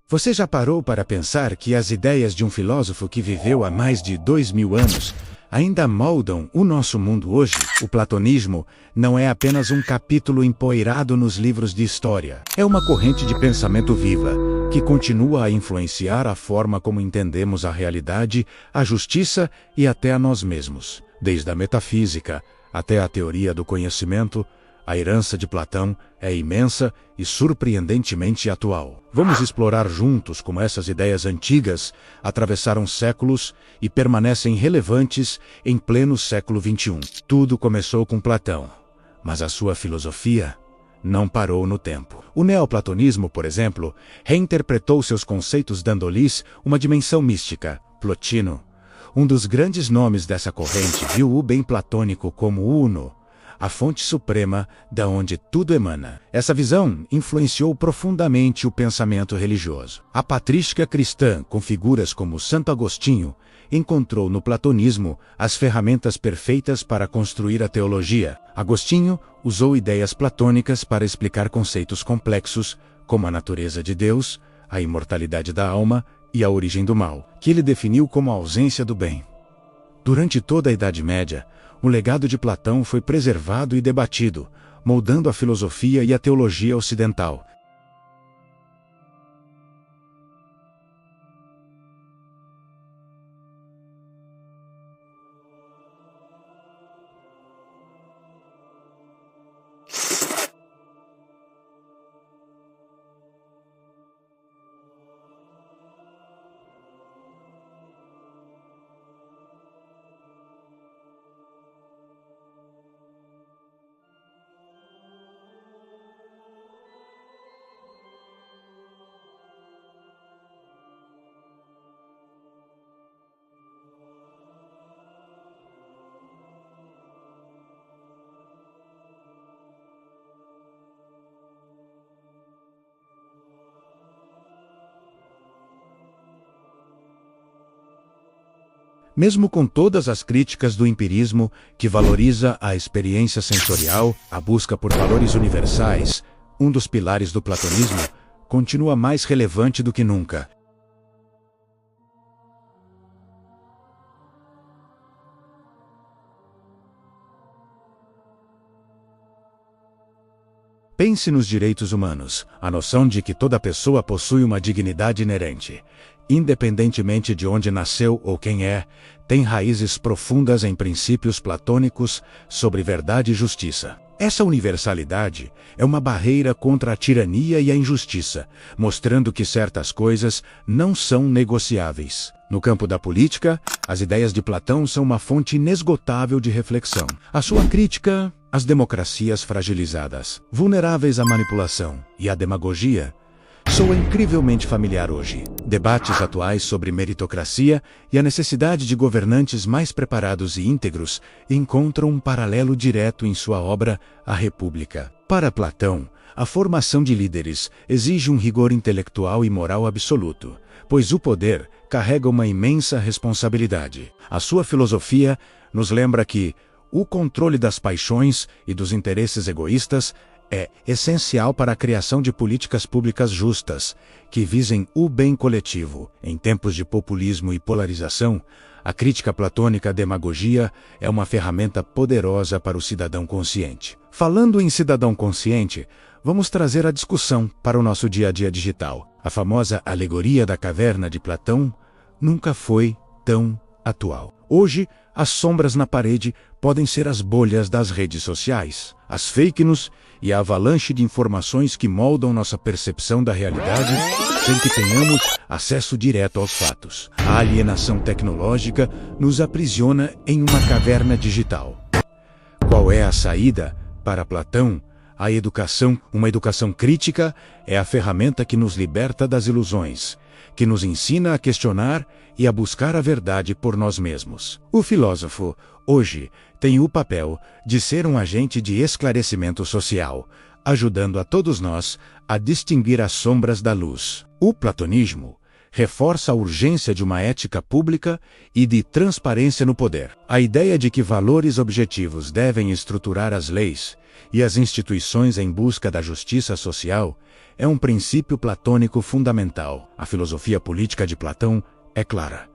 Você já parou para pensar que as ideias de um filósofo que viveu há mais de 2000 anos ainda moldam o nosso mundo hoje? O platonismo não é apenas um capítulo empoeirado nos livros de história. É uma corrente de pensamento viva, que continua a influenciar a forma como entendemos a realidade, a justiça e até a nós mesmos. Desde a metafísica até a teoria do conhecimento, a herança de Platão é imensa e surpreendentemente atual. Vamos explorar juntos como essas ideias antigas atravessaram séculos e permanecem relevantes em pleno século XXI. Tudo começou com Platão, mas a sua filosofia não parou no tempo. O neoplatonismo, por exemplo, reinterpretou seus conceitos dando-lhes uma dimensão mística. Plotino, um dos grandes nomes dessa corrente, viu o bem platônico como uno, a fonte suprema da onde tudo emana. Essa visão influenciou profundamente o pensamento religioso. A patrística cristã, com figuras como Santo Agostinho, encontrou no platonismo as ferramentas perfeitas para construir a teologia. Agostinho usou ideias platônicas para explicar conceitos complexos, como a natureza de Deus, a imortalidade da alma e a origem do mal, que ele definiu como a ausência do bem. Durante toda a Idade Média, o legado de Platão foi preservado e debatido, moldando a filosofia e a teologia ocidental. Mesmo com todas as críticas do empirismo, que valoriza a experiência sensorial, a busca por valores universais, um dos pilares do platonismo, continua mais relevante do que nunca. Pense nos direitos humanos, a noção de que toda pessoa possui uma dignidade inerente, independentemente de onde nasceu ou quem é, tem raízes profundas em princípios platônicos sobre verdade e justiça. Essa universalidade é uma barreira contra a tirania e a injustiça, mostrando que certas coisas não são negociáveis. No campo da política, as ideias de Platão são uma fonte inesgotável de reflexão. A sua crítica às democracias fragilizadas, vulneráveis à manipulação e à demagogia, soa incrivelmente familiar hoje. Debates atuais sobre meritocracia e a necessidade de governantes mais preparados e íntegros encontram um paralelo direto em sua obra A República. Para Platão, a formação de líderes exige um rigor intelectual e moral absoluto, pois o poder carrega uma imensa responsabilidade. A sua filosofia nos lembra que o controle das paixões e dos interesses egoístas é essencial para a criação de políticas públicas justas, que visem o bem coletivo. Em tempos de populismo e polarização, a crítica platônica à demagogia é uma ferramenta poderosa para o cidadão consciente. Falando em cidadão consciente, vamos trazer a discussão para o nosso dia a dia digital. A famosa alegoria da caverna de Platão nunca foi tão atual. Hoje, as sombras na parede podem ser as bolhas das redes sociais, as fake news e a avalanche de informações que moldam nossa percepção da realidade sem que tenhamos acesso direto aos fatos. A alienação tecnológica nos aprisiona em uma caverna digital. Qual é a saída? Para Platão, a educação, uma educação crítica, é a ferramenta que nos liberta das ilusões, que nos ensina a questionar e a buscar a verdade por nós mesmos. O filósofo, hoje, tem o papel de ser um agente de esclarecimento social, ajudando a todos nós a distinguir as sombras da luz. O platonismo reforça a urgência de uma ética pública e de transparência no poder. A ideia de que valores objetivos devem estruturar as leis e as instituições em busca da justiça social é um princípio platônico fundamental. A filosofia política de Platão é clara.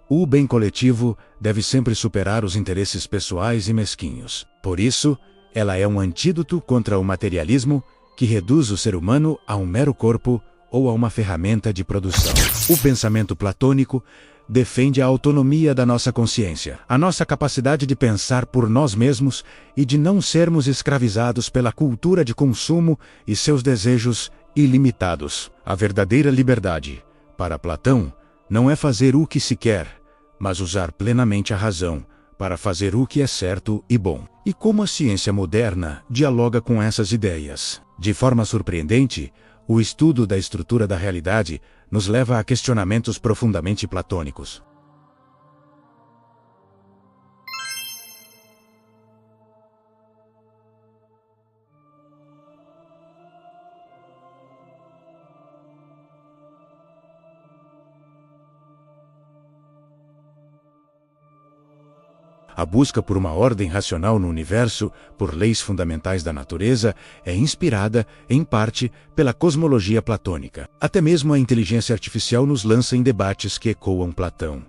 O bem coletivo deve sempre superar os interesses pessoais e mesquinhos. Por isso, ela é um antídoto contra o materialismo que reduz o ser humano a um mero corpo ou a uma ferramenta de produção. O pensamento platônico defende a autonomia da nossa consciência, a nossa capacidade de pensar por nós mesmos e de não sermos escravizados pela cultura de consumo e seus desejos ilimitados. A verdadeira liberdade, para Platão, não é fazer o que se quer, mas usar plenamente a razão para fazer o que é certo e bom. E como a ciência moderna dialoga com essas ideias? De forma surpreendente, o estudo da estrutura da realidade nos leva a questionamentos profundamente platônicos. A busca por uma ordem racional no universo, por leis fundamentais da natureza, é inspirada, em parte, pela cosmologia platônica. Até mesmo a inteligência artificial nos lança em debates que ecoam Platão.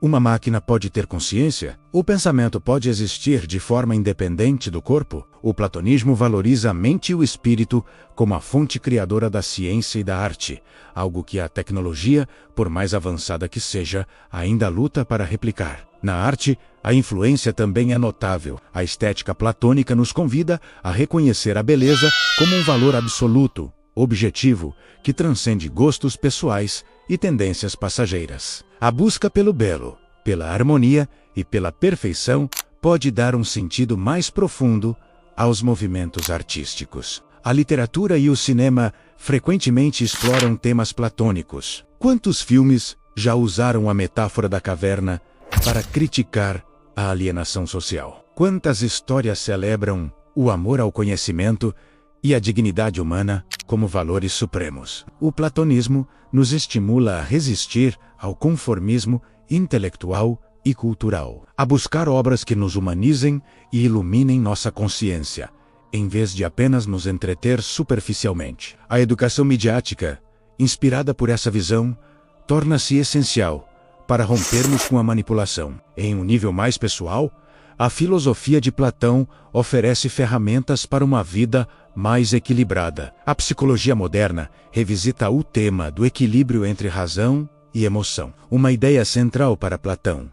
Uma máquina pode ter consciência? O pensamento pode existir de forma independente do corpo? O platonismo valoriza a mente e o espírito como a fonte criadora da ciência e da arte, algo que a tecnologia, por mais avançada que seja, ainda luta para replicar. Na arte, a influência também é notável. A estética platônica nos convida a reconhecer a beleza como um valor absoluto, objetivo, que transcende gostos pessoais e tendências passageiras. A busca pelo belo, pela harmonia e pela perfeição pode dar um sentido mais profundo aos movimentos artísticos. A literatura e o cinema frequentemente exploram temas platônicos. Quantos filmes já usaram a metáfora da caverna para criticar a alienação social? Quantas histórias celebram o amor ao conhecimento e a dignidade humana como valores supremos? O platonismo nos estimula a resistir ao conformismo intelectual e cultural, a buscar obras que nos humanizem e iluminem nossa consciência, em vez de apenas nos entreter superficialmente. A educação midiática, inspirada por essa visão, torna-se essencial para rompermos com a manipulação. Em um nível mais pessoal, a filosofia de Platão oferece ferramentas para uma vida mais equilibrada. A psicologia moderna revisita o tema do equilíbrio entre razão e emoção, uma ideia central para Platão,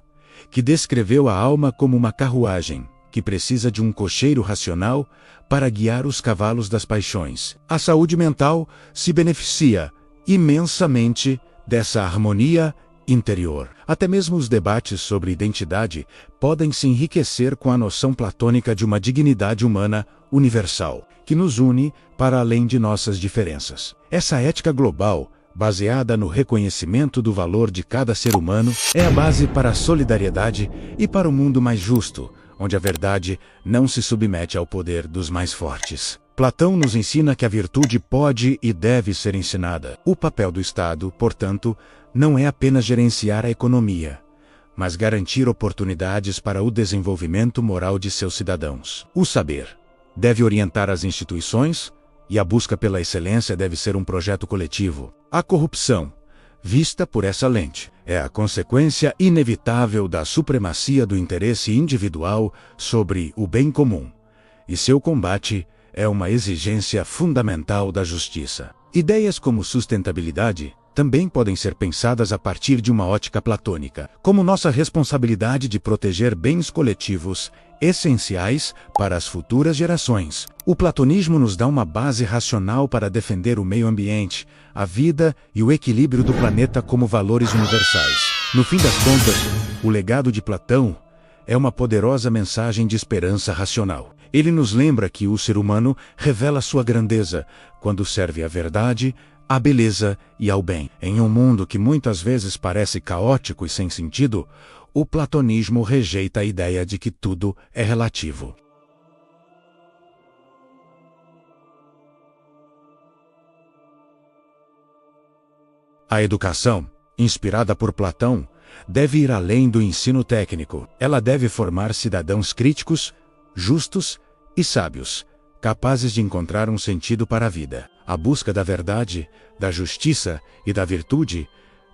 que descreveu a alma como uma carruagem que precisa de um cocheiro racional para guiar os cavalos das paixões. A saúde mental se beneficia imensamente dessa harmonia interior. Até mesmo os debates sobre identidade podem se enriquecer com a noção platônica de uma dignidade humana universal, que nos une para além de nossas diferenças. Essa ética global, baseada no reconhecimento do valor de cada ser humano, é a base para a solidariedade e para um mundo mais justo, onde a verdade não se submete ao poder dos mais fortes. Platão nos ensina que a virtude pode e deve ser ensinada. O papel do Estado, portanto, não é apenas gerenciar a economia, mas garantir oportunidades para o desenvolvimento moral de seus cidadãos. O saber deve orientar as instituições e a busca pela excelência deve ser um projeto coletivo. A corrupção, vista por essa lente, é a consequência inevitável da supremacia do interesse individual sobre o bem comum, e seu combate é uma exigência fundamental da justiça. Ideias como sustentabilidade também podem ser pensadas a partir de uma ótica platônica, como nossa responsabilidade de proteger bens coletivos essenciais para as futuras gerações. O platonismo nos dá uma base racional para defender o meio ambiente, a vida e o equilíbrio do planeta como valores universais. No fim das contas, o legado de Platão é uma poderosa mensagem de esperança racional. Ele nos lembra que o ser humano revela sua grandeza quando serve à verdade, à beleza e ao bem. Em um mundo que muitas vezes parece caótico e sem sentido, o platonismo rejeita a ideia de que tudo é relativo. A educação, inspirada por Platão, deve ir além do ensino técnico. Ela deve formar cidadãos críticos, justos e sábios, capazes de encontrar um sentido para a vida. A busca da verdade, da justiça e da virtude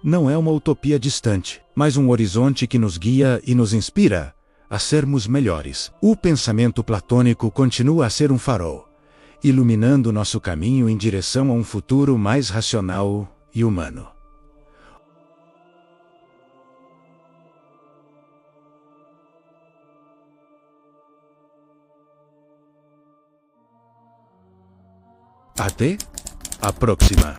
não é uma utopia distante, mas um horizonte que nos guia e nos inspira a sermos melhores. O pensamento platônico continua a ser um farol, iluminando nosso caminho em direção a um futuro mais racional e humano. Até a próxima!